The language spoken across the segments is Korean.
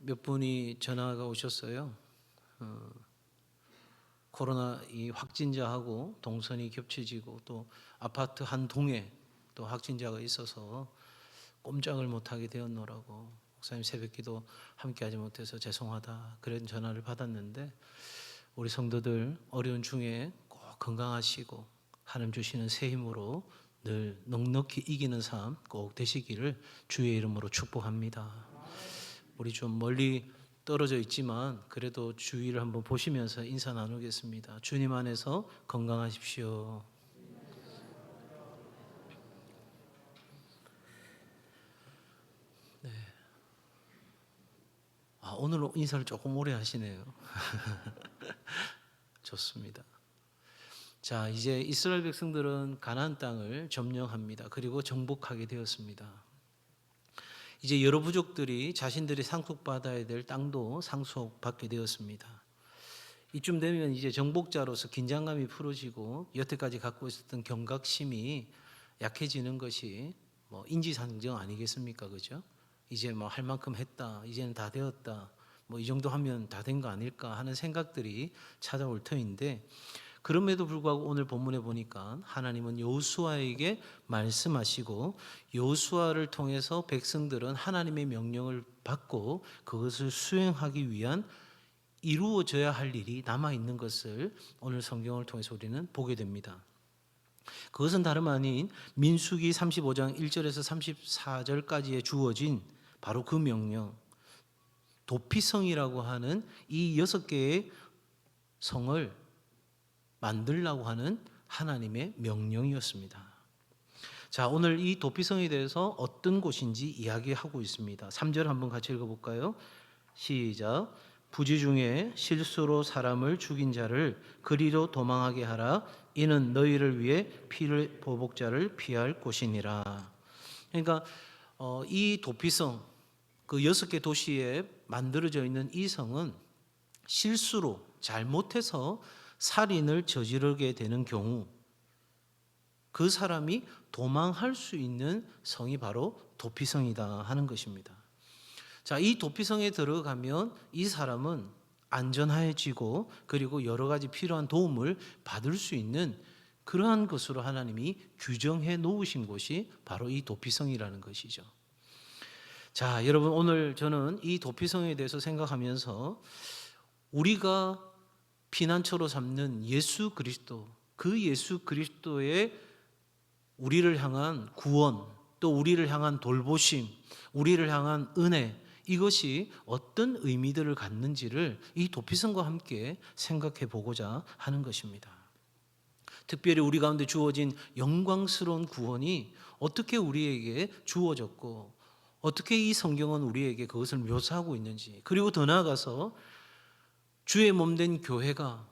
몇 분이 전화가 오셨어요. 코로나 이 확진자하고 동선이 겹쳐지고 또 아파트 한 동에 또 확진자가 있어서 꼼짝을 못하게 되었노라고, 목사님 새벽기도 함께하지 못해서 죄송하다, 그런 전화를 받았는데, 우리 성도들 어려운 중에 꼭 건강하시고 하나님 주시는 새 힘으로 늘 넉넉히 이기는 삶 꼭 되시기를 주의 이름으로 축복합니다. 우리 좀 멀리 떨어져 있지만 그래도 주위를 한번 보시면서 인사 나누겠습니다. 주님 안에서 건강하십시오. 네. 오늘 인사를 조금 오래 하시네요. 좋습니다. 자, 이제 이스라엘 백성들은 가나안 땅을 점령합니다. 그리고 정복하게 되었습니다. 이제 여러 부족들이 자신들이 상속받아야 될 땅도 상속받게 되었습니다. 이쯤 되면 이제 정복자로서 긴장감이 풀어지고 여태까지 갖고 있었던 경각심이 약해지는 것이 뭐 인지상정 아니겠습니까? 그죠? 이제 뭐 할 만큼 했다, 이제는 다 되었다, 뭐 이 정도 하면 다 된 거 아닐까 하는 생각들이 찾아올 터인데, 그럼에도 불구하고 오늘 본문에 보니까 하나님은 여호수아에게 말씀하시고 여호수아를 통해서 백성들은 하나님의 명령을 받고 그것을 수행하기 위한 이루어져야 할 일이 남아있는 것을 오늘 성경을 통해서 우리는 보게 됩니다. 그것은 다름 아닌 민수기 35장 1절에서 34절까지에 주어진 바로 그 명령, 도피성이라고 하는 이 6개의 성을 만들라고 하는 하나님의 명령이었습니다. 자, 오늘 이 도피성에 대해서 어떤 곳인지 이야기하고 있습니다. 3절 한번 같이 읽어볼까요? 시작. 부지 중에 실수로 사람을 죽인 자를 그리로 도망하게 하라. 이는 너희를 위해 피를 보복자를 피할 곳이니라. 그러니까 이 도피성, 그 6개 도시에 만들어져 있는 이 성은 실수로 잘못해서 살인을 저지르게 되는 경우 그 사람이 도망할 수 있는 성이 바로 도피성이다 하는 것입니다. 자, 이 도피성에 들어가면 이 사람은 안전해지고 그리고 여러 가지 필요한 도움을 받을 수 있는 그러한 것으로 하나님이 규정해 놓으신 곳이 바로 이 도피성이라는 것이죠. 자, 여러분, 오늘 저는 이 도피성에 대해서 생각하면서 우리가 피난처로 삼는 예수 그리스도, 그 예수 그리스도의 우리를 향한 구원, 또 우리를 향한 돌보심, 우리를 향한 은혜, 이것이 어떤 의미들을 갖는지를 이 도피성과 함께 생각해 보고자 하는 것입니다. 특별히 우리 가운데 주어진 영광스러운 구원이 어떻게 우리에게 주어졌고 어떻게 이 성경은 우리에게 그것을 묘사하고 있는지, 그리고 더 나아가서 주의 몸된 교회가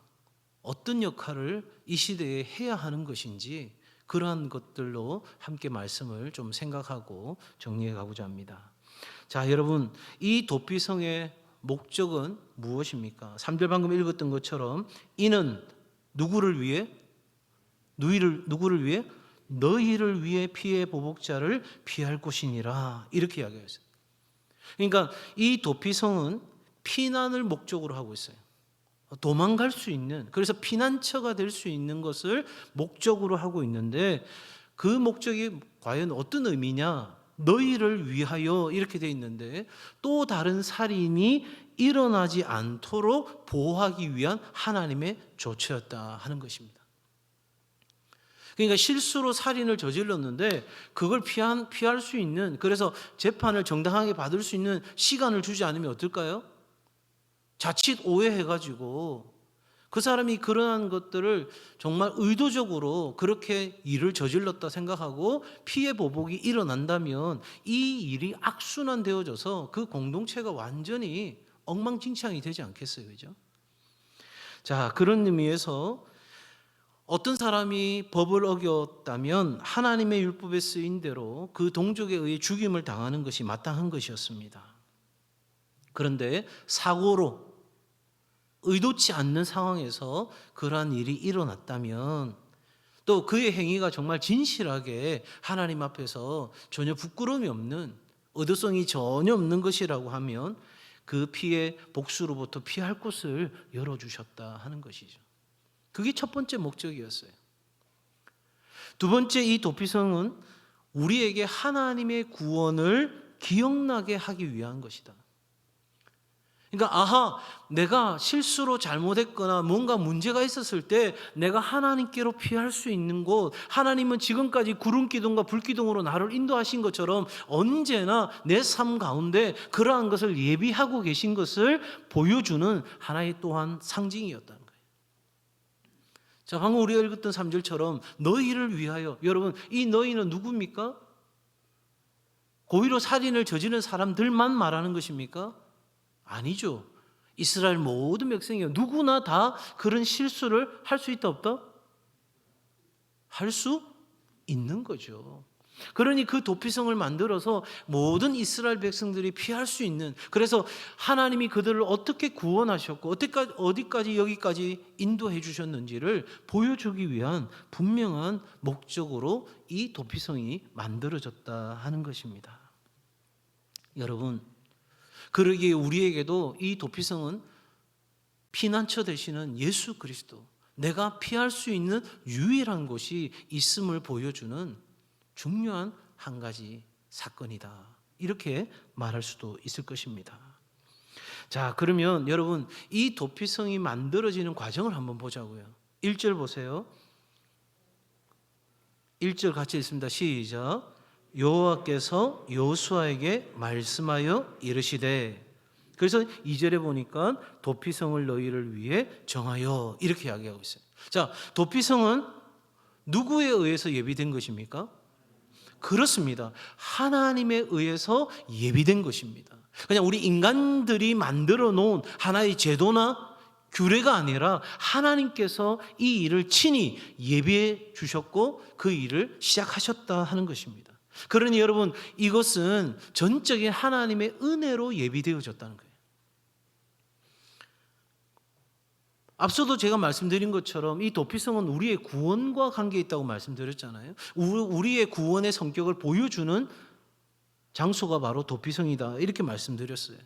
어떤 역할을 이 시대에 해야 하는 것인지, 그러한 것들로 함께 말씀을 좀 생각하고 정리해 가고자 합니다. 자, 여러분, 이 도피성의 목적은 무엇입니까? 3절 방금 읽었던 것처럼 이는 누구를 위해? 누구를 위해? 너희를 위해 피해 보복자를 피할 곳이니라, 이렇게 이야기했어요. 그러니까 이 도피성은 피난을 목적으로 하고 있어요. 도망갈 수 있는, 그래서 피난처가 될 수 있는 것을 목적으로 하고 있는데, 그 목적이 과연 어떤 의미냐? 너희를 위하여 이렇게 되어 있는데, 또 다른 살인이 일어나지 않도록 보호하기 위한 하나님의 조처였다 하는 것입니다. 그러니까 실수로 살인을 저질렀는데 그걸 피할 수 있는, 그래서 재판을 정당하게 받을 수 있는 시간을 주지 않으면 어떨까요? 자칫 오해해가지고 그 사람이 그러한 것들을 정말 의도적으로 그렇게 일을 저질렀다 생각하고 피해 보복이 일어난다면 이 일이 악순환되어져서 그 공동체가 완전히 엉망진창이 되지 않겠어요, 그죠? 자, 그런 의미에서 어떤 사람이 법을 어겼다면 하나님의 율법에 쓰인 대로 그 동족에 의해 죽임을 당하는 것이 마땅한 것이었습니다. 그런데 사고로 의도치 않는 상황에서 그러한 일이 일어났다면, 또 그의 행위가 정말 진실하게 하나님 앞에서 전혀 부끄러움이 없는, 의도성이 전혀 없는 것이라고 하면 그 피의 복수로부터 피할 곳을 열어주셨다 하는 것이죠. 그게 첫 번째 목적이었어요. 두 번째, 이 도피성은 우리에게 하나님의 구원을 기억나게 하기 위한 것이다. 그러니까 아하, 내가 실수로 잘못했거나 뭔가 문제가 있었을 때 내가 하나님께로 피할 수 있는 곳, 하나님은 지금까지 구름 기둥과 불 기둥으로 나를 인도하신 것처럼 언제나 내 삶 가운데 그러한 것을 예비하고 계신 것을 보여주는 하나의 또한 상징이었다는 거예요. 자, 방금 우리가 읽었던 3절처럼 너희를 위하여, 여러분 이 너희는 누굽니까? 고의로 살인을 저지른 사람들만 말하는 것입니까? 아니죠. 이스라엘 모든 백성이요, 누구나 다 그런 실수를 할 수 있다 없다? 할 수 있는 거죠. 그러니 그 도피성을 만들어서 모든 이스라엘 백성들이 피할 수 있는, 그래서 하나님이 그들을 어떻게 구원하셨고 어디까지 여기까지 인도해 주셨는지를 보여주기 위한 분명한 목적으로 이 도피성이 만들어졌다 하는 것입니다. 여러분, 그러기에 우리에게도 이 도피성은 피난처 되시는 예수 그리스도, 내가 피할 수 있는 유일한 곳이 있음을 보여주는 중요한 한 가지 사건이다, 이렇게 말할 수도 있을 것입니다. 자, 그러면 여러분 이 도피성이 만들어지는 과정을 한번 보자고요. 1절 보세요. 1절 같이 읽습니다. 시작. 여호와께서 여호수아에게 말씀하여 이르시되, 그래서 2절에 보니까 도피성을 너희를 위해 정하여, 이렇게 이야기하고 있어요. 자, 도피성은 누구에 의해서 예비된 것입니까? 그렇습니다. 하나님에 의해서 예비된 것입니다. 그냥 우리 인간들이 만들어 놓은 하나의 제도나 규례가 아니라 하나님께서 이 일을 친히 예비해 주셨고 그 일을 시작하셨다 하는 것입니다. 그러니 여러분, 이것은 전적인 하나님의 은혜로 예비되어졌다는 거예요. 앞서도 제가 말씀드린 것처럼 이 도피성은 우리의 구원과 관계에 있다고 말씀드렸잖아요. 우리의 구원의 성격을 보여주는 장소가 바로 도피성이다, 이렇게 말씀드렸어요.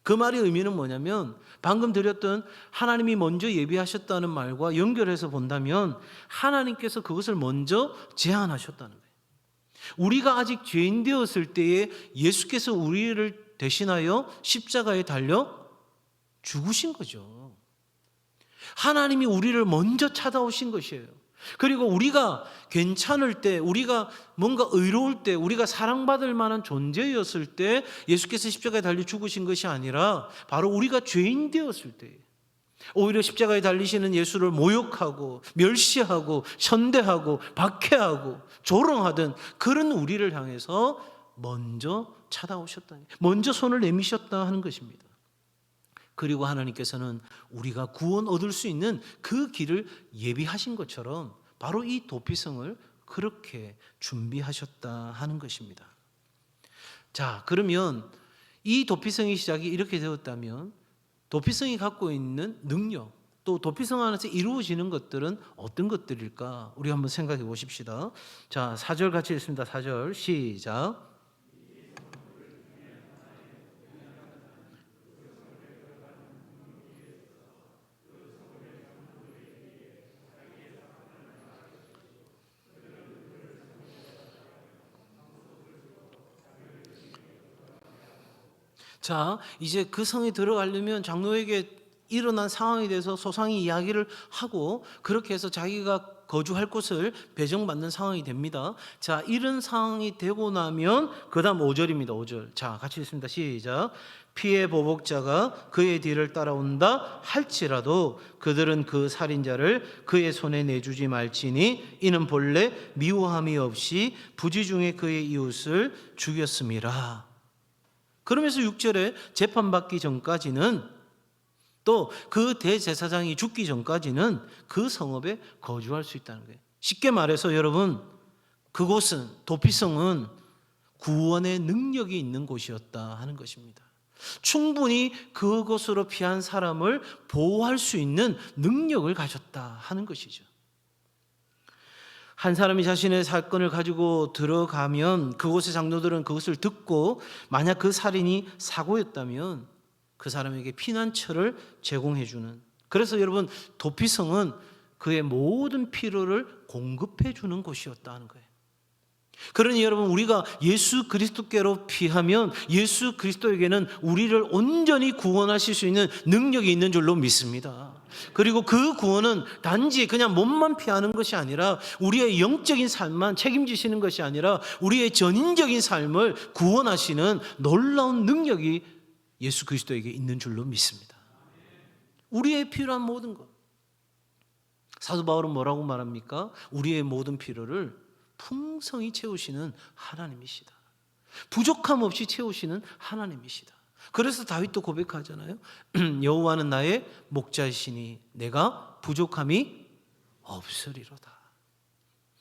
그 말의 의미는 뭐냐면 방금 드렸던 하나님이 먼저 예비하셨다는 말과 연결해서 본다면 하나님께서 그것을 먼저 제안하셨다는 거예요. 우리가 아직 죄인 되었을 때에 예수께서 우리를 대신하여 십자가에 달려 죽으신 거죠. 하나님이 우리를 먼저 찾아오신 것이에요. 그리고 우리가 괜찮을 때, 우리가 뭔가 의로울 때, 우리가 사랑받을 만한 존재였을 때 예수께서 십자가에 달려 죽으신 것이 아니라 바로 우리가 죄인 되었을 때, 오히려 십자가에 달리시는 예수를 모욕하고 멸시하고 천대하고 박해하고 조롱하던 그런 우리를 향해서 먼저 찾아오셨다, 먼저 손을 내미셨다 하는 것입니다. 그리고 하나님께서는 우리가 구원 얻을 수 있는 그 길을 예비하신 것처럼 바로 이 도피성을 그렇게 준비하셨다 하는 것입니다. 자, 그러면 이 도피성의 시작이 이렇게 되었다면 도피성이 갖고 있는 능력, 또 도피성 안에서 이루어지는 것들은 어떤 것들일까? 우리 한번 생각해 보십시다. 자, 4절 같이 읽습니다. 4절 시작. 자, 이제 그 성에 들어가려면 장로에게 일어난 상황에 대해서 소상히 이야기를 하고 그렇게 해서 자기가 거주할 곳을 배정받는 상황이 됩니다. 자, 이런 상황이 되고 나면 그 다음 5절입니다. 5절. 자, 같이 읽습니다. 시작. 피의 보복자가 그의 뒤를 따라온다 할지라도 그들은 그 살인자를 그의 손에 내주지 말지니 이는 본래 미워함이 없이 부지 중에 그의 이웃을 죽였음이라. 그러면서 6절에 재판받기 전까지는, 또 그 대제사장이 죽기 전까지는 그 성읍에 거주할 수 있다는 거예요. 쉽게 말해서 여러분, 그곳은, 도피성은 구원의 능력이 있는 곳이었다 하는 것입니다. 충분히 그곳으로 피한 사람을 보호할 수 있는 능력을 가졌다 하는 것이죠. 한 사람이 자신의 사건을 가지고 들어가면 그곳의 장로들은 그것을 듣고 만약 그 살인이 사고였다면 그 사람에게 피난처를 제공해 주는, 그래서 여러분 도피성은 그의 모든 필요를 공급해 주는 곳이었다는 거예요. 그러니 여러분 우리가 예수 그리스도께로 피하면 예수 그리스도에게는 우리를 온전히 구원하실 수 있는 능력이 있는 줄로 믿습니다. 그리고 그 구원은 단지 그냥 몸만 피하는 것이 아니라 우리의 영적인 삶만 책임지시는 것이 아니라 우리의 전인적인 삶을 구원하시는 놀라운 능력이 예수 그리스도에게 있는 줄로 믿습니다. 우리의 필요한 모든 것. 사도 바울은 뭐라고 말합니까? 우리의 모든 필요를 풍성히 채우시는 하나님이시다. 부족함 없이 채우시는 하나님이시다. 그래서 다윗도 고백하잖아요. 여호와는 나의 목자이시니 내가 부족함이 없으리로다.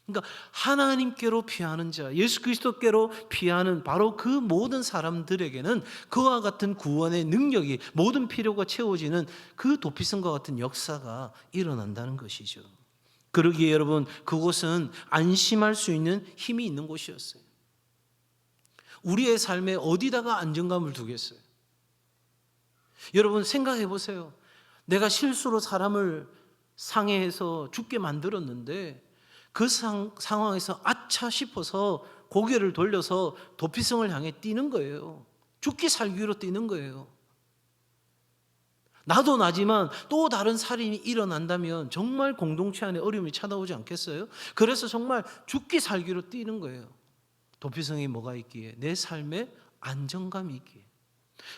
그러니까 하나님께로 피하는 자, 예수 그리스도께로 피하는 바로 그 모든 사람들에게는 그와 같은 구원의 능력이, 모든 필요가 채워지는 그 도피성과 같은 역사가 일어난다는 것이죠. 그러기에 여러분 그곳은 안심할 수 있는 힘이 있는 곳이었어요. 우리의 삶에 어디다가 안정감을 두겠어요? 여러분 생각해 보세요. 내가 실수로 사람을 상해해서 죽게 만들었는데 그 상황에서 아차 싶어서 고개를 돌려서 도피성을 향해 뛰는 거예요. 죽기 살기로 뛰는 거예요. 나도 나지만 또 다른 살인이 일어난다면 정말 공동체 안에 어려움이 찾아오지 않겠어요? 그래서 정말 죽기 살기로 뛰는 거예요. 도피성에 뭐가 있기에? 내 삶에 안정감이 있기에.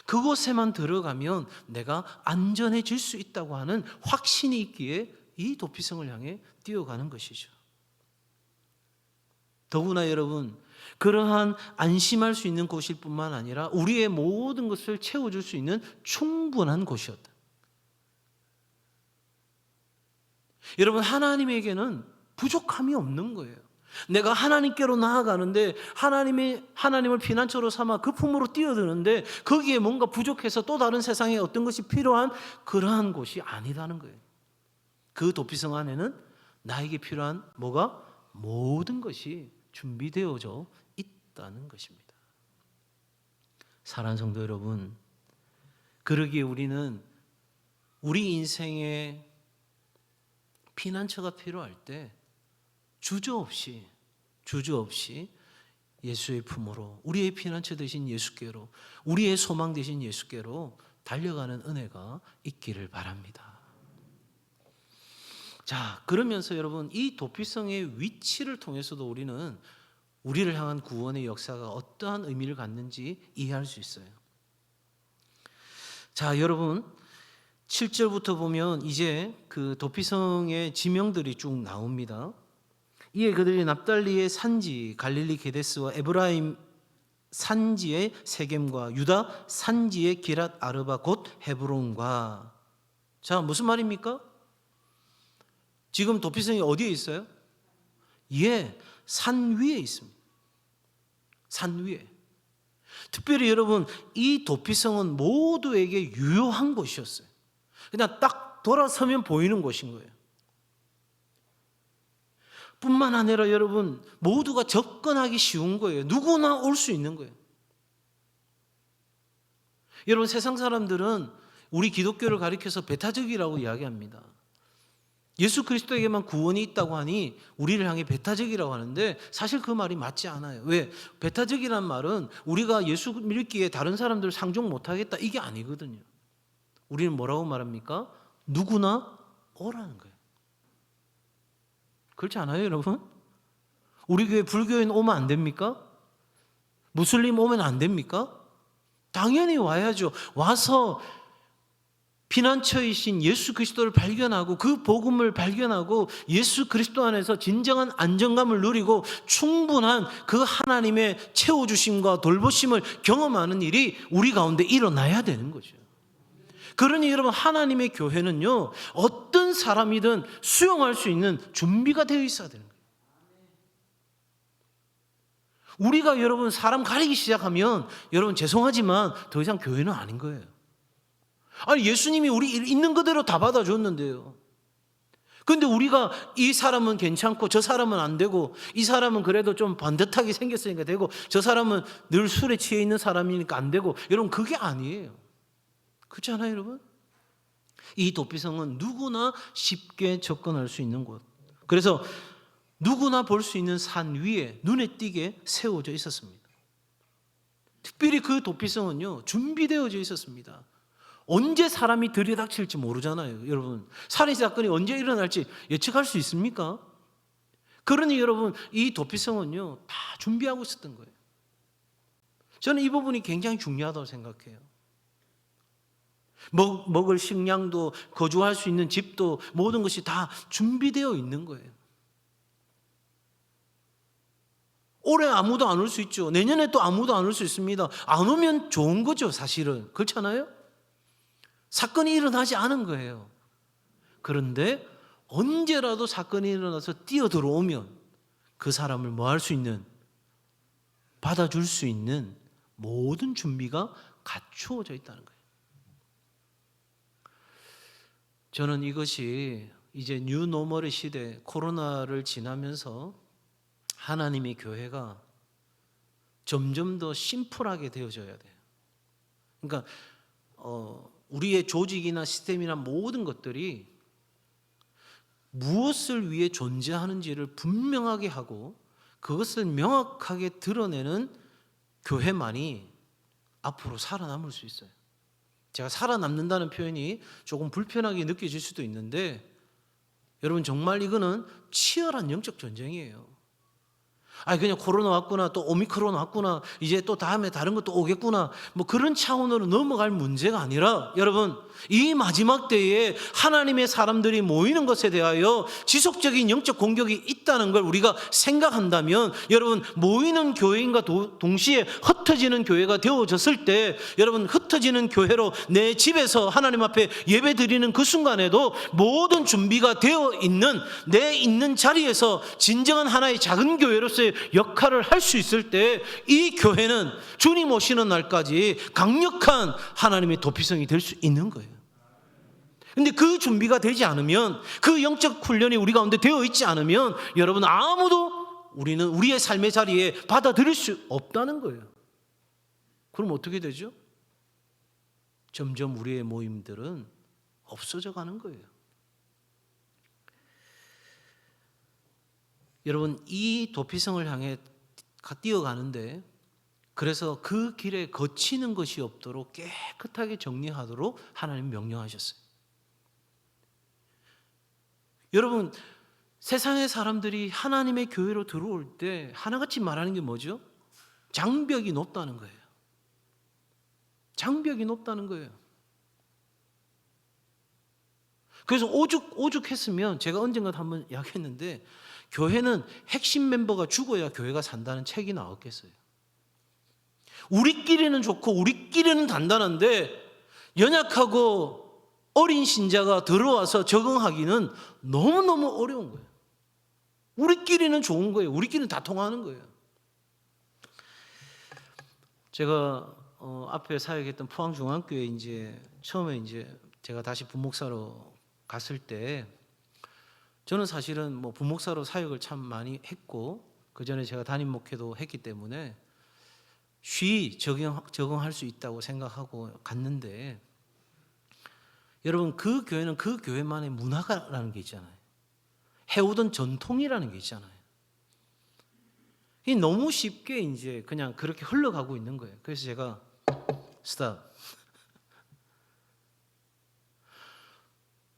그곳에만 들어가면 내가 안전해질 수 있다고 하는 확신이 있기에 이 도피성을 향해 뛰어가는 것이죠. 더구나 여러분 그러한 안심할 수 있는 곳일 뿐만 아니라 우리의 모든 것을 채워줄 수 있는 충분한 곳이었다. 여러분 하나님에게는 부족함이 없는 거예요. 내가 하나님께로 나아가는데 하나님을 피난처로 삼아 그 품으로 뛰어드는데 거기에 뭔가 부족해서 또 다른 세상에 어떤 것이 필요한 그러한 곳이 아니다는 거예요. 그 도피성 안에는 나에게 필요한 뭐가? 모든 것이 준비되어져 있다는 것입니다. 사랑하는 성도 여러분, 그러기에 우리는 우리 인생에 피난처가 필요할 때 주저없이 예수의 품으로, 우리의 피난처 되신 예수께로, 우리의 소망 되신 예수께로 달려가는 은혜가 있기를 바랍니다. 자, 그러면서 여러분 이 도피성의 위치를 통해서도 우리는 우리를 향한 구원의 역사가 어떠한 의미를 갖는지 이해할 수 있어요. 자, 여러분 7절부터 보면 이제 그 도피성의 지명들이 쭉 나옵니다. 이에 그들이 납달리의 산지 갈릴리 게데스와 에브라임 산지의 세겜과 유다 산지의 기랏 아르바 곧 헤브론과. 자, 무슨 말입니까? 지금 도피성이 어디에 있어요? 예, 산 위에 있습니다. 산 위에. 특별히 여러분 이 도피성은 모두에게 유효한 곳이었어요. 그냥 딱 돌아서면 보이는 곳인 거예요. 뿐만 아니라 여러분 모두가 접근하기 쉬운 거예요. 누구나 올 수 있는 거예요. 여러분 세상 사람들은 우리 기독교를 가리켜서 배타적이라고 이야기합니다. 예수 그리스도에게만 구원이 있다고 하니 우리를 향해 배타적이라고 하는데 사실 그 말이 맞지 않아요. 왜? 배타적이란 말은 우리가 예수 믿기에 다른 사람들을 상종 못하겠다 이게 아니거든요. 우리는 뭐라고 말합니까? 누구나 오라는 거예요. 그렇지 않아요 여러분? 우리 교회 불교인 오면 안 됩니까? 무슬림 오면 안 됩니까? 당연히 와야죠. 와서 피난처이신 예수 그리스도를 발견하고 그 복음을 발견하고 예수 그리스도 안에서 진정한 안정감을 누리고 충분한 그 하나님의 채워주심과 돌보심을 경험하는 일이 우리 가운데 일어나야 되는 거죠. 그러니 여러분 하나님의 교회는요 어떤 사람이든 수용할 수 있는 준비가 되어 있어야 되는 거예요. 우리가 여러분 사람 가리기 시작하면 여러분 죄송하지만 더 이상 교회는 아닌 거예요. 아니 예수님이 우리 있는 그대로 다 받아줬는데요. 그런데 우리가 이 사람은 괜찮고 저 사람은 안 되고 이 사람은 그래도 좀 반듯하게 생겼으니까 되고 저 사람은 늘 술에 취해 있는 사람이니까 안 되고 여러분 그게 아니에요. 그렇지 않아요, 여러분? 이 도피성은 누구나 쉽게 접근할 수 있는 곳. 그래서 누구나 볼 수 있는 산 위에 눈에 띄게 세워져 있었습니다. 특별히 그 도피성은요, 준비되어져 있었습니다. 언제 사람이 들이닥칠지 모르잖아요, 여러분. 살인 사건이 언제 일어날지 예측할 수 있습니까? 그러니 여러분, 이 도피성은요, 다 준비하고 있었던 거예요. 저는 이 부분이 굉장히 중요하다고 생각해요. 먹을 식량도, 거주할 수 있는 집도, 모든 것이 다 준비되어 있는 거예요. 올해 아무도 안 올 수 있죠. 내년에 또 아무도 안 올 수 있습니다. 안 오면 좋은 거죠, 사실은. 그렇잖아요? 사건이 일어나지 않은 거예요. 그런데 언제라도 사건이 일어나서 뛰어들어오면 그 사람을 뭐 할 수 있는, 받아줄 수 있는 모든 준비가 갖추어져 있다는 거예요. 저는 이것이 이제 뉴노멀의 시대, 코로나를 지나면서 하나님의 교회가 점점 더 심플하게 되어져야 돼요. 그러니까 우리의 조직이나 시스템이나 모든 것들이 무엇을 위해 존재하는지를 분명하게 하고 그것을 명확하게 드러내는 교회만이 앞으로 살아남을 수 있어요. 제가 살아남는다는 표현이 조금 불편하게 느껴질 수도 있는데 여러분, 정말 이거는 치열한 영적 전쟁이에요. 그냥 코로나 왔구나, 또 오미크론 왔구나, 이제 또 다음에 다른 것도 오겠구나, 뭐 그런 차원으로 넘어갈 문제가 아니라, 여러분, 이 마지막 때에 하나님의 사람들이 모이는 것에 대하여 지속적인 영적 공격이 있다는 걸 우리가 생각한다면, 여러분, 모이는 교회인과 동시에 흩어지는 교회가 되어졌을 때, 여러분, 흩어지는 교회로 내 집에서 하나님 앞에 예배 드리는 그 순간에도 모든 준비가 되어 있는, 내 있는 자리에서 진정한 하나의 작은 교회로서의 역할을 할 수 있을 때, 이 교회는 주님 오시는 날까지 강력한 하나님의 도피성이 될 수 있는 거예요. 근데 그 준비가 되지 않으면, 그 영적 훈련이 우리 가운데 되어 있지 않으면, 여러분, 아무도 우리는 우리의 삶의 자리에 받아들일 수 없다는 거예요. 그럼 어떻게 되죠? 점점 우리의 모임들은 없어져 가는 거예요. 여러분, 이 도피성을 향해 뛰어가는데, 그래서 그 길에 거치는 것이 없도록 깨끗하게 정리하도록 하나님 명령하셨어요. 여러분, 세상의 사람들이 하나님의 교회로 들어올 때 하나같이 말하는 게 뭐죠? 장벽이 높다는 거예요. 장벽이 높다는 거예요. 그래서 오죽했으면, 제가 언젠가 한번 이야기했는데, 교회는 핵심 멤버가 죽어야 교회가 산다는 책이 나왔겠어요. 우리끼리는 좋고 우리끼리는 단단한데 연약하고 어린 신자가 들어와서 적응하기는 너무너무 어려운 거예요. 우리끼리는 좋은 거예요. 우리끼리는 다 통하는 거예요. 제가 앞에 사역했던 포항중앙교회 처음에 제가 다시 부목사로 갔을 때, 저는 사실은 뭐 부목사로 사역을 참 많이 했고, 그 전에 제가 담임 목회도 했기 때문에 쉬이 적응할 수 있다고 생각하고 갔는데, 여러분, 그 교회는 그 교회만의 문화라는 게 있잖아요. 해오던 전통이라는 게 있잖아요. 이 너무 쉽게 그냥 그렇게 흘러가고 있는 거예요. 그래서 제가 스탑.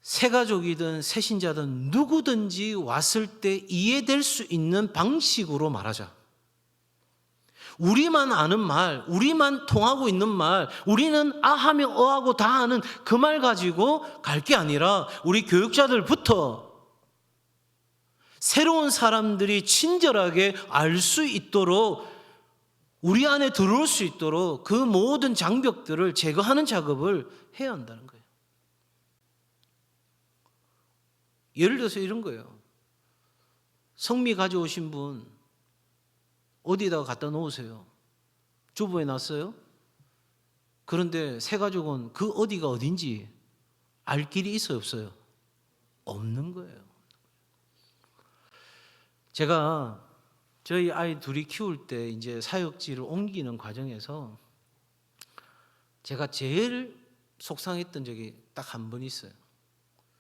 새가족이든 새신자든 누구든지 왔을 때 이해될 수 있는 방식으로 말하자. 우리만 아는 말, 우리만 통하고 있는 말, 우리는 아하며 어하고 다 아는 그 말 가지고 갈 게 아니라, 우리 교육자들부터 새로운 사람들이 친절하게 알 수 있도록, 우리 안에 들어올 수 있도록 그 모든 장벽들을 제거하는 작업을 해야 한다는 거예요. 예를 들어서 이런 거예요. 성미 가져오신 분 어디에다가 갖다 놓으세요. 주부에 놨어요. 그런데 새 가족은 그 어디가 어딘지 알 길이 있어요, 없어요? 없는 거예요. 제가 저희 아이 둘이 키울 때 사역지를 옮기는 과정에서 제가 제일 속상했던 적이 딱 한 번 있어요.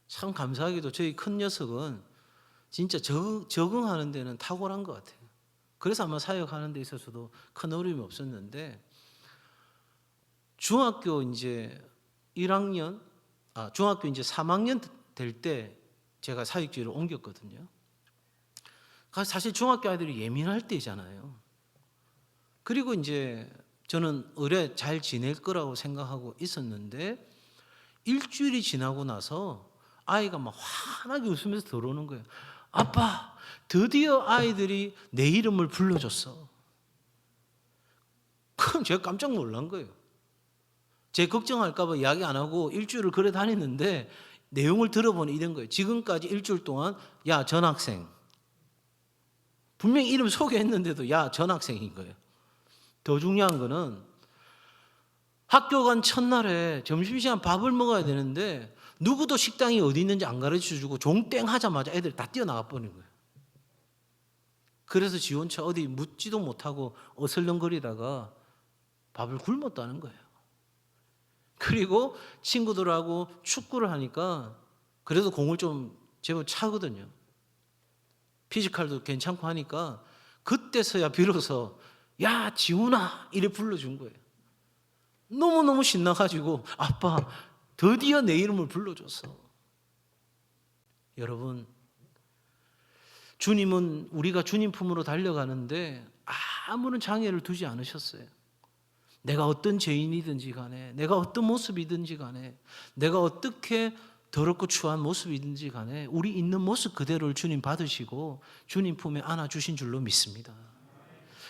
참 감사하게도 저희 큰 녀석은 진짜 적응하는 데는 탁월한 것 같아요. 그래서 아마 사역하는 데 있어서도 큰 어려움이 없었는데 중학교 이제 1학년, 중학교 이제 3학년 될 때 제가 사역지를 옮겼거든요. 사실 중학교 아이들이 예민할 때잖아요. 그리고 이제 저는 의뢰 잘 지낼 거라고 생각하고 있었는데 일주일이 지나고 나서 아이가 막 환하게 웃으면서 들어오는 거예요. 아빠, 드디어 아이들이 내 이름을 불러줬어. 그럼 제가 깜짝 놀란 거예요. 제 걱정할까 봐 이야기 안 하고 일주일을 그래 다녔는데 내용을 들어보니 이런 거예요. 지금까지 일주일 동안 야, 전학생. 분명히 이름 소개했는데도 야, 전학생인 거예요. 더 중요한 거는 학교 간 첫날에 점심시간 밥을 먹어야 되는데 누구도 식당이 어디 있는지 안 가르쳐주고 종땡 하자마자 애들이 다 뛰어나가 버린 거예요. 그래서 지 혼자 어디 묻지도 못하고 어슬렁거리다가 밥을 굶었다는 거예요. 그리고 친구들하고 축구를 하니까 그래도 공을 좀 제법 차거든요. 피지컬도 괜찮고 하니까 그때서야 비로소 야, 지훈아 이래 불러준 거예요. 너무너무 신나가지고 아빠 드디어 내 이름을 불러줬어. 여러분, 주님은 우리가 주님 품으로 달려가는데 아무런 장애를 두지 않으셨어요. 내가 어떤 죄인이든지 간에, 내가 어떤 모습이든지 간에, 내가 어떻게 더럽고 추한 모습이든지 간에 우리 있는 모습 그대로를 주님 받으시고 주님 품에 안아주신 줄로 믿습니다.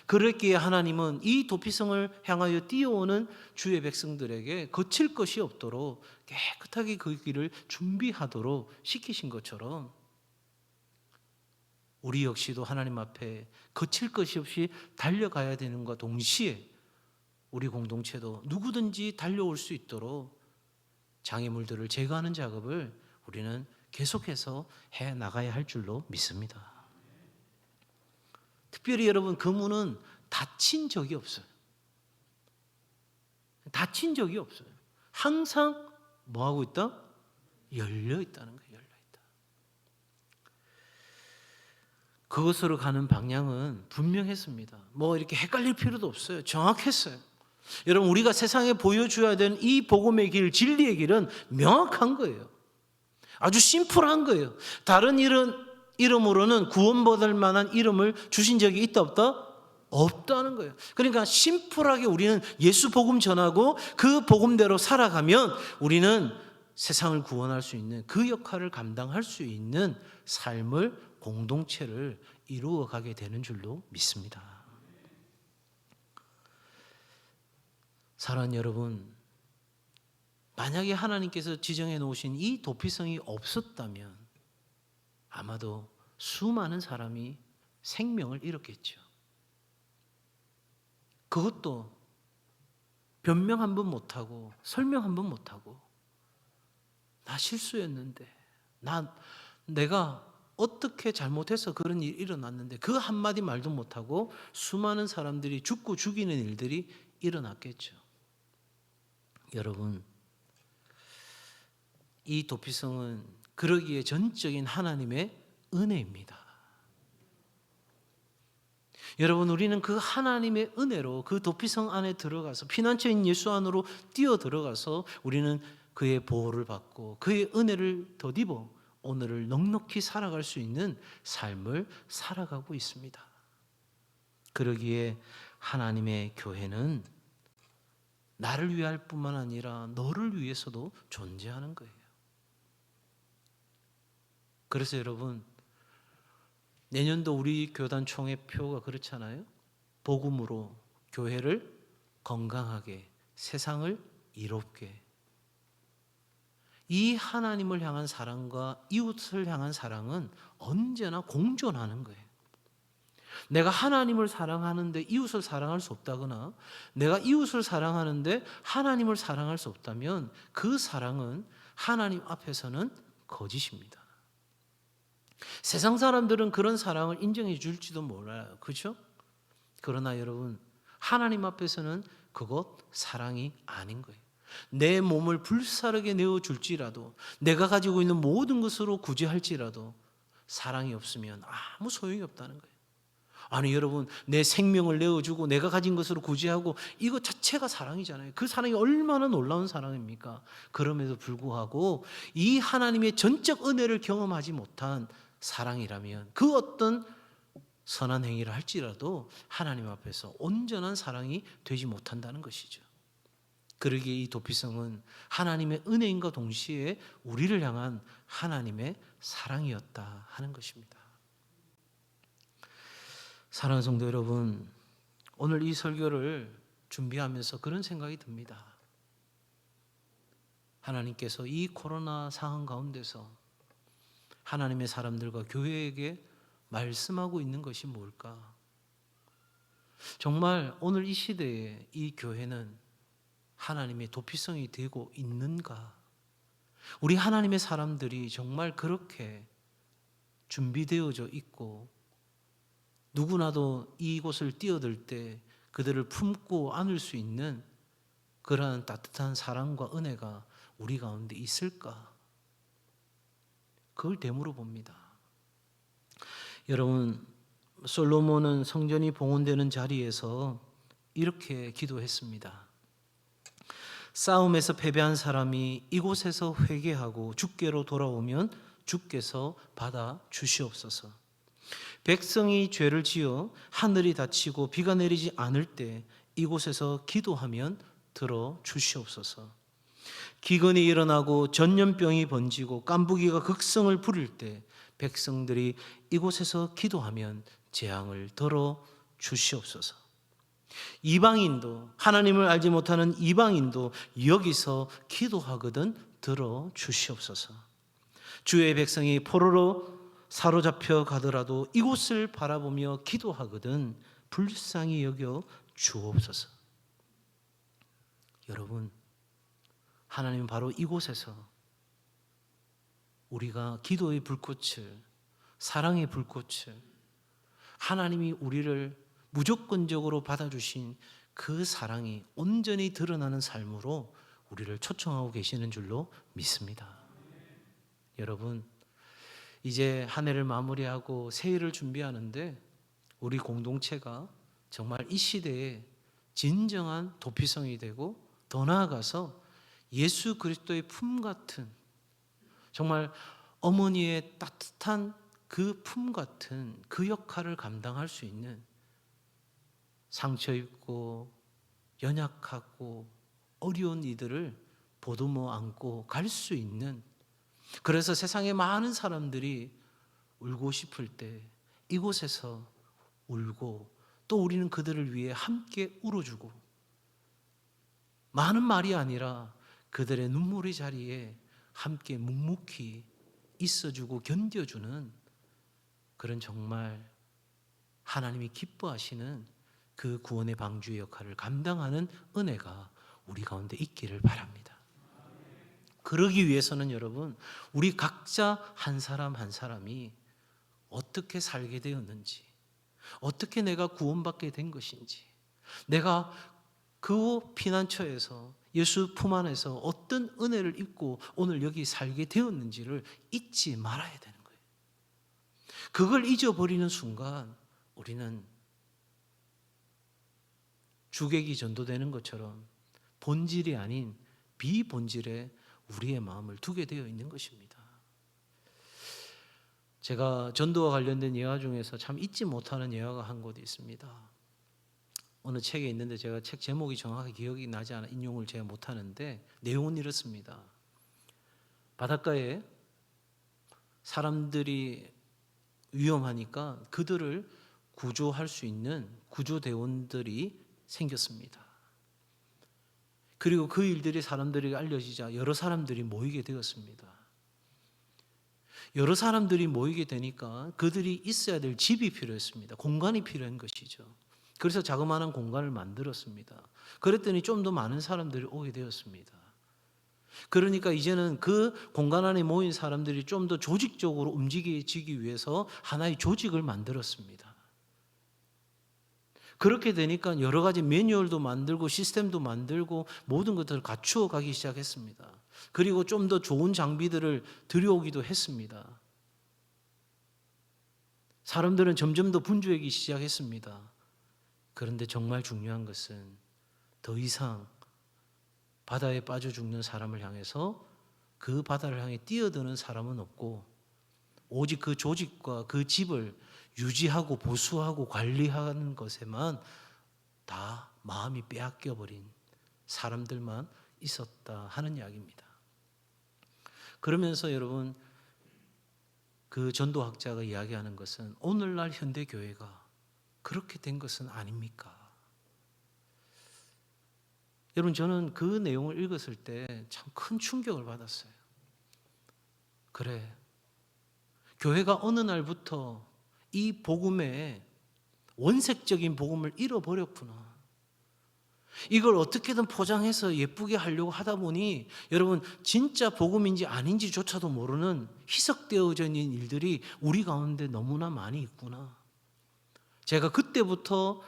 그랬기에 하나님은 이 도피성을 향하여 뛰어오는 주의 백성들에게 거칠 것이 없도록 깨끗하게 그 길을 준비하도록 시키신 것처럼 우리 역시도 하나님 앞에 거칠 것이 없이 달려가야 되는 것과 동시에 우리 공동체도 누구든지 달려올 수 있도록 장애물들을 제거하는 작업을 우리는 계속해서 해 나가야 할 줄로 믿습니다. 특별히 여러분, 그 문은 닫힌 적이 없어요. 닫힌 적이 없어요. 항상 뭐 하고 있다? 열려 있다는 거예요. 열려 있다. 그것으로 가는 방향은 분명했습니다. 뭐 이렇게 헷갈릴 필요도 없어요. 정확했어요. 여러분, 우리가 세상에 보여줘야 되는 이 복음의 길, 진리의 길은 명확한 거예요. 아주 심플한 거예요. 다른 이름으로는 구원받을 만한 이름을 주신 적이 있다 없다? 없다는 거예요. 그러니까 심플하게 우리는 예수 복음 전하고 그 복음대로 살아가면 우리는 세상을 구원할 수 있는 그 역할을 감당할 수 있는 삶을, 공동체를 이루어 가게 되는 줄로 믿습니다. 사랑하는 여러분, 만약에 하나님께서 지정해 놓으신 이 도피성이 없었다면 아마도 수많은 사람이 생명을 잃었겠죠. 그것도 변명 한 번 못하고 설명 한 번 못하고 나 실수였는데 내가 어떻게 잘못해서 그런 일이 일어났는데 그 한마디 말도 못하고 수많은 사람들이 죽고 죽이는 일들이 일어났겠죠. 여러분, 이 도피성은 그러기에 전적인 하나님의 은혜입니다. 여러분, 우리는 그 하나님의 은혜로 그 도피성 안에 들어가서 피난처인 예수 안으로 뛰어 들어가서 우리는 그의 보호를 받고 그의 은혜를 덧입어 오늘을 넉넉히 살아갈 수 있는 삶을 살아가고 있습니다. 그러기에 하나님의 교회는 나를 위할 뿐만 아니라 너를 위해서도 존재하는 거예요. 그래서 여러분, 내년도 우리 교단 총회 표가 그렇잖아요. 복음으로 교회를 건강하게, 세상을 이롭게. 이 하나님을 향한 사랑과 이웃을 향한 사랑은 언제나 공존하는 거예요. 내가 하나님을 사랑하는데 이웃을 사랑할 수 없다거나 내가 이웃을 사랑하는데 하나님을 사랑할 수 없다면 그 사랑은 하나님 앞에서는 거짓입니다. 세상 사람들은 그런 사랑을 인정해 줄지도 몰라요. 그렇죠? 그러나 여러분, 하나님 앞에서는 그것 사랑이 아닌 거예요. 내 몸을 불사르게 내어줄지라도, 내가 가지고 있는 모든 것으로 구제할지라도 사랑이 없으면 아무 소용이 없다는 거예요. 아니 여러분, 내 생명을 내어주고 내가 가진 것으로 구제하고 이거 자체가 사랑이잖아요. 그 사랑이 얼마나 놀라운 사랑입니까? 그럼에도 불구하고 이 하나님의 전적 은혜를 경험하지 못한 사랑이라면 그 어떤 선한 행위를 할지라도 하나님 앞에서 온전한 사랑이 되지 못한다는 것이죠. 그러기에 이 도피성은 하나님의 은혜인과 동시에 우리를 향한 하나님의 사랑이었다 하는 것입니다. 사랑하는 성도 여러분, 오늘 이 설교를 준비하면서 그런 생각이 듭니다. 하나님께서 이 코로나 상황 가운데서 하나님의 사람들과 교회에게 말씀하고 있는 것이 뭘까? 정말 오늘 이 시대에 이 교회는 하나님의 도피성이 되고 있는가? 우리 하나님의 사람들이 정말 그렇게 준비되어져 있고 누구나도 이곳을 뛰어들 때 그들을 품고 안을 수 있는 그러한 따뜻한 사랑과 은혜가 우리 가운데 있을까? 그걸 되물어 봅니다. 여러분, 솔로몬은 성전이 봉헌되는 자리에서 이렇게 기도했습니다. 싸움에서 패배한 사람이 이곳에서 회개하고 주께로 돌아오면 주께서 받아 주시옵소서. 백성이 죄를 지어 하늘이 닫히고 비가 내리지 않을 때 이곳에서 기도하면 들어 주시옵소서. 기근이 일어나고 전염병이 번지고 깐부기가 극성을 부릴 때 백성들이 이곳에서 기도하면 재앙을 덜어 주시옵소서. 이방인도, 하나님을 알지 못하는 이방인도 여기서 기도하거든 들어 주시옵소서. 주의 백성이 포로로 사로잡혀 가더라도 이곳을 바라보며 기도하거든 불쌍히 여겨 주옵소서. 여러분, 하나님은 바로 이곳에서 우리가 기도의 불꽃을, 사랑의 불꽃을, 하나님이 우리를 무조건적으로 받아주신 그 사랑이 온전히 드러나는 삶으로 우리를 초청하고 계시는 줄로 믿습니다. 여러분, 이제 한 해를 마무리하고 새해를 준비하는데 우리 공동체가 정말 이 시대에 진정한 도피성이 되고 더 나아가서 예수 그리스도의 품 같은, 정말 어머니의 따뜻한 그 품 같은 그 역할을 감당할 수 있는, 상처 입고 연약하고 어려운 이들을 보듬어 안고 갈 수 있는, 그래서 세상에 많은 사람들이 울고 싶을 때 이곳에서 울고 또 우리는 그들을 위해 함께 울어주고, 많은 말이 아니라 그들의 눈물의 자리에 함께 묵묵히 있어주고 견뎌주는 그런 정말 하나님이 기뻐하시는 그 구원의 방주의 역할을 감당하는 은혜가 우리 가운데 있기를 바랍니다. 그러기 위해서는 여러분, 우리 각자 한 사람 한 사람이 어떻게 살게 되었는지, 어떻게 내가 구원받게 된 것인지, 내가 그 피난처에서 예수 품 안에서 어떤 은혜를 입고 오늘 여기 살게 되었는지를 잊지 말아야 되는 거예요. 그걸 잊어버리는 순간 우리는 주객이 전도되는 것처럼 본질이 아닌 비본질에 우리의 마음을 두게 되어 있는 것입니다. 제가 전도와 관련된 예화 중에서 참 잊지 못하는 예화가 한 곳이 있습니다. 어느 책에 있는데 제가 책 제목이 정확하게 기억이 나지 않아 인용을 제가 못하는데 내용은 이렇습니다. 바닷가에 사람들이 위험하니까 그들을 구조할 수 있는 구조대원들이 생겼습니다. 그리고 그 일들이 사람들에게 알려지자 여러 사람들이 모이게 되었습니다. 여러 사람들이 모이게 되니까 그들이 있어야 될 집이 필요했습니다. 공간이 필요한 것이죠. 그래서 자그마한 공간을 만들었습니다. 그랬더니 좀 더 많은 사람들이 오게 되었습니다. 그러니까 이제는 그 공간 안에 모인 사람들이 좀 더 조직적으로 움직여지기 위해서 하나의 조직을 만들었습니다. 그렇게 되니까 여러 가지 매뉴얼도 만들고 시스템도 만들고 모든 것들을 갖추어 가기 시작했습니다. 그리고 좀 더 좋은 장비들을 들여오기도 했습니다. 사람들은 점점 더 분주해지기 시작했습니다. 그런데 정말 중요한 것은 더 이상 바다에 빠져 죽는 사람을 향해서 그 바다를 향해 뛰어드는 사람은 없고, 오직 그 조직과 그 집을 유지하고 보수하고 관리하는 것에만 다 마음이 빼앗겨 버린 사람들만 있었다 하는 이야기입니다. 그러면서 여러분, 그 전도학자가 이야기하는 것은 오늘날 현대 교회가 그렇게 된 것은 아닙니까? 여러분, 저는 그 내용을 읽었을 때 참 큰 충격을 받았어요. 그래, 교회가 어느 날부터 이 복음의 원색적인 복음을 잃어버렸구나. 이걸 어떻게든 포장해서 예쁘게 하려고 하다 보니 여러분, 진짜 복음인지 아닌지조차도 모르는 희석되어져 있는 일들이 우리 가운데 너무나 많이 있구나. 제가 그때부터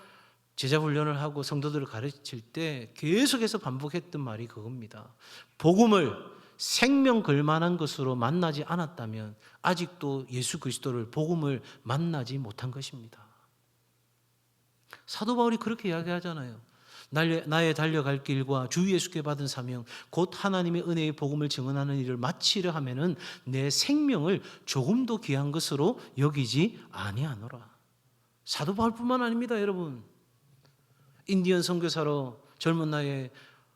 제자 훈련을 하고 성도들을 가르칠 때 계속해서 반복했던 말이 그겁니다. 복음을 생명 걸만한 것으로 만나지 않았다면 아직도 예수 그리스도를, 복음을 만나지 못한 것입니다. 사도 바울이 그렇게 이야기하잖아요. 나의 달려갈 길과 주 예수께 받은 사명 곧 하나님의 은혜의 복음을 증언하는 일을 마치려 하면은 내 생명을 조금도 귀한 것으로 여기지 아니하노라. 사도 바울뿐만 아닙니다, 여러분. 인디언 선교사로 젊은 나이에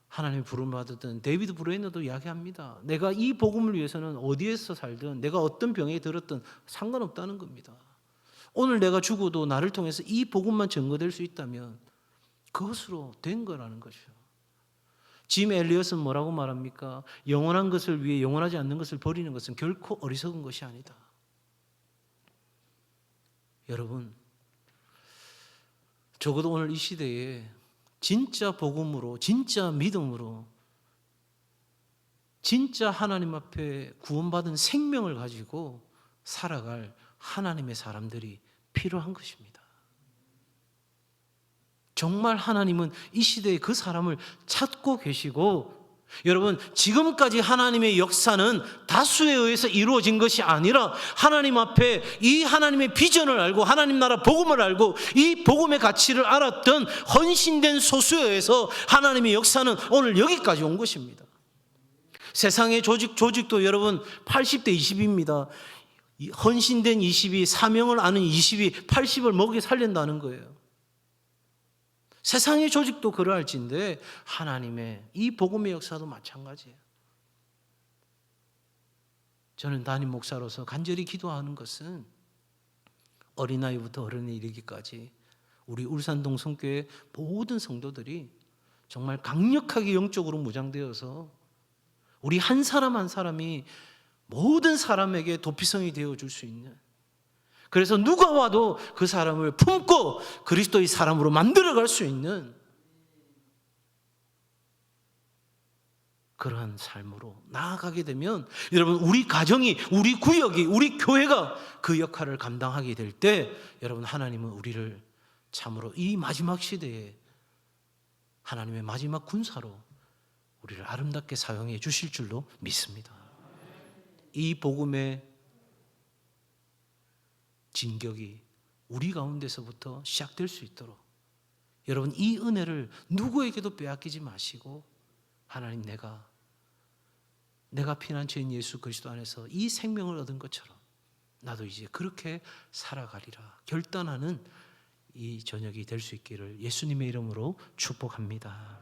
하나님의 부름을 받았던 데이비드 브레이너도 이야기합니다. 내가 이 복음을 위해서는 어디에서 살든, 내가 어떤 병에 들었든 상관없다는 겁니다. 오늘 내가 죽어도 나를 통해서 이 복음만 증거될 수 있다면 그것으로 된 거라는 것이죠. 짐 엘리엇은 뭐라고 말합니까? 영원한 것을 위해 영원하지 않는 것을 버리는 것은 결코 어리석은 것이 아니다. 여러분, 적어도 오늘 이 시대에 진짜 복음으로, 진짜 믿음으로, 진짜 하나님 앞에 구원받은 생명을 가지고 살아갈 하나님의 사람들이 필요한 것입니다. 정말 하나님은 이 시대에 그 사람을 찾고 계시고, 여러분, 지금까지 하나님의 역사는 다수에 의해서 이루어진 것이 아니라 하나님 앞에 이 하나님의 비전을 알고 하나님 나라 복음을 알고 이 복음의 가치를 알았던 헌신된 소수에 의해서 하나님의 역사는 오늘 여기까지 온 것입니다. 세상의 조직도 여러분 80대 20입니다. 헌신된 20이, 사명을 아는 20이 80을 먹여 살린다는 거예요. 세상의 조직도 그러할진데 하나님의 이 복음의 역사도 마찬가지예요. 저는 담임 목사로서 간절히 기도하는 것은 어린아이부터 어른에 이르기까지 우리 울산 동성교회 모든 성도들이 정말 강력하게 영적으로 무장되어서 우리 한 사람 한 사람이 모든 사람에게 도피성이 되어줄 수 있는, 그래서 누가 와도 그 사람을 품고 그리스도의 사람으로 만들어갈 수 있는 그러한 삶으로 나아가게 되면 여러분, 우리 가정이, 우리 구역이, 우리 교회가 그 역할을 감당하게 될 때 여러분, 하나님은 우리를 참으로 이 마지막 시대에 하나님의 마지막 군사로 우리를 아름답게 사용해 주실 줄로 믿습니다. 이 복음의 진격이 우리 가운데서부터 시작될 수 있도록 여러분, 이 은혜를 누구에게도 빼앗기지 마시고, 하나님, 내가 피난처인 예수 그리스도 안에서 이 생명을 얻은 것처럼 나도 이제 그렇게 살아가리라 결단하는 이 저녁이 될 수 있기를 예수님의 이름으로 축복합니다.